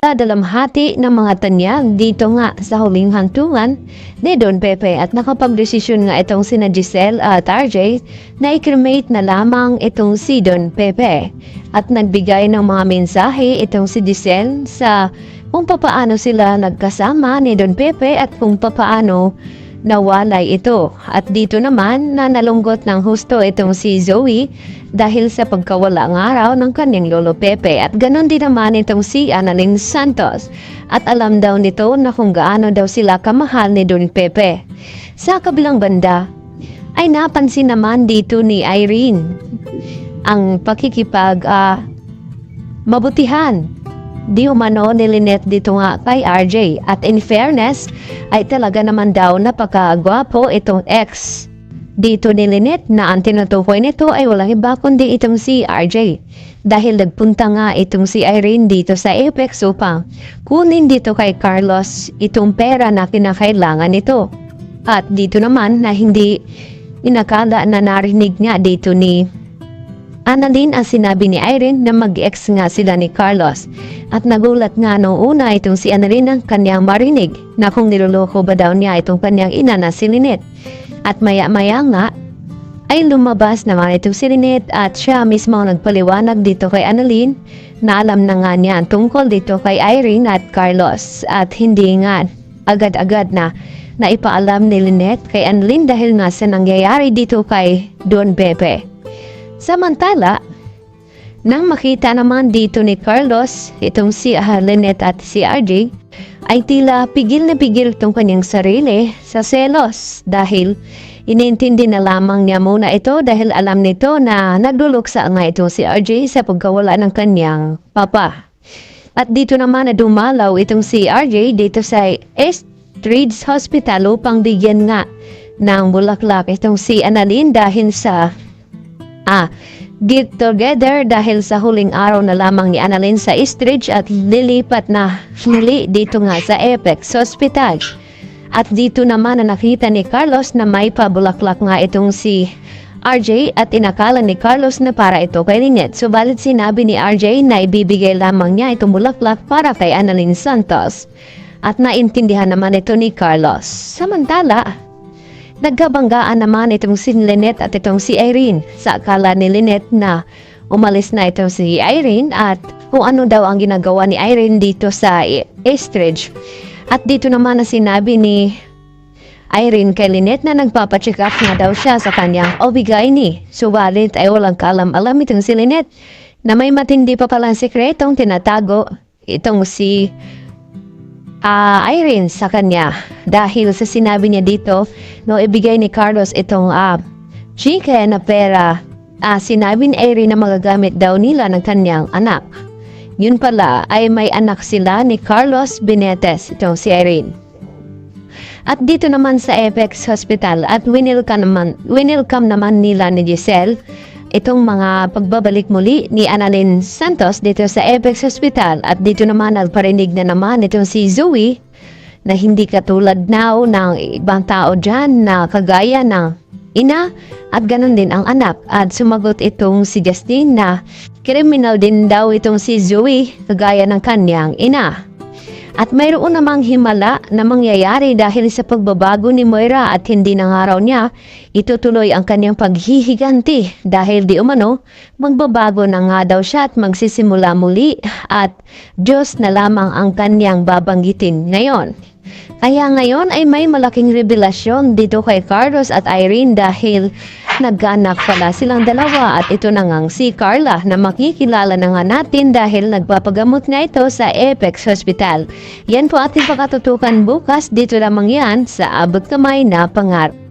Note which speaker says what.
Speaker 1: nagpadalamhati ng mga tanyag dito nga sa huling hantungan ni Don Pepe at nakapagdesisyon nga itong sina Giselle at RJ na i-cremate na lamang itong si Don Pepe at nagbigay ng mga mensahe itong si Giselle sa kung papaano sila nagkasama ni Don Pepe at kung papaano nawalay ito. At dito naman na nalunggot ng husto itong si Zoe dahil sa pagkawala ng araw ng kanyang lolo Pepe at ganon din naman itong si Annalyn Santos at alam daw nito na kung gaano daw sila kamahal ni Don Pepe. Sa kabilang banda ay napansin naman dito ni Irene ang pakikipag mabutihan di umano ni Lynette dito nga kay RJ at in fairness ay talaga naman daw napakagwapo itong ex dito ni Lynette na ang tinutukoy nito ay walang iba kundi itong si RJ dahil nagpunta nga itong si Irene dito sa Apex upang kunin dito kay Carlos itong pera na kinakailangan nito at dito naman na hindi inakala na narinig nga dito ni Annalyn ang sinabi ni Irene na mag-ex nga sila ni Carlos at nagulat nga noong una itong si Annalyn ang kanyang marinig na kung niloloko ba daw niya itong kanyang ina na si Lynette at maya-maya nga ay lumabas naman itong si Lynette at siya mismo ang nagpaliwanag dito kay Annalyn na alam na nga niya tungkol dito kay Irene at Carlos at hindi nga agad-agad na naipaalam ni Lynette kay Annalyn dahil nga sa nangyayari dito kay Don Pepe. Samantala, nang makita naman dito ni Carlos, itong si Lynette at si RJ, ay tila pigil na pigil itong kanyang sarili sa selos dahil inintindi na lamang niya muna ito dahil alam nito na nagduluksa nga itong si RJ sa pagkawala ng kanyang papa. At dito naman na dumalaw itong si RJ dito sa Estridge Hospital upang bigyan nga ng bulaklak itong si Annalyn dahil sa get together dahil sa huling araw na lamang ni Annalyn sa Estridge at lilipat na muli dito nga sa Apex Hospital. At dito naman na nakita ni Carlos na may pabulaklak nga itong si RJ at inakala ni Carlos na para ito kay Lynette. Subalit sinabi ni RJ na ibibigay lamang niya itong bulaklak para kay Annalyn Santos. At naintindihan naman ito ni Carlos. Samantala, nagkabanggaan naman itong si Lynette at itong si Irene sa akala ni Lynette na umalis na itong si Irene at kung ano daw ang ginagawa ni Irene dito sa Estridge. At dito naman na sinabi ni Irene kay Lynette na nagpapacheck up na daw siya sa kanyang OB-GYN. Subalit ay walang kalam-alam itong si Lynette na may matindi pa palang sekretong tinatago itong si Irene sa kanya dahil sa sinabi niya dito no ibigay ni Carlos itong chicken na pera sinabi ni Irene na magagamit daw nila ng kanyang anak. Yun pala ay may anak sila ni Carlos Benetes itong si Irene. At dito naman sa Apex Hospital at winelcome naman nila ni Giselle itong mga pagbabalik muli ni Annalyn Santos dito sa Apex Hospital at dito naman nagparinig na naman itong si Zoe na hindi katulad now ng ibang tao dyan na kagaya ng ina at ganun din ang anak at sumagot itong si Justine na kriminal din daw itong si Zoe kagaya ng kanyang ina. At mayroon namang himala na mangyayari dahil sa pagbabago ni Moira at hindi nangaraw niya, itutuloy ang kanyang paghihiganti dahil di umano, magbabago na nga daw siya at magsisimula muli at Diyos na lamang ang kanyang babanggitin ngayon. Kaya ngayon ay may malaking revelasyon dito kay Carlos at Irene dahil nagkaanak pala silang dalawa at ito na ngang si Carla na makikilala na nga natin dahil nagpapagamot nga ito sa Apex Hospital. Yan po ating pakatutukan bukas dito lamang yan sa Abot Kamay na Pangarap.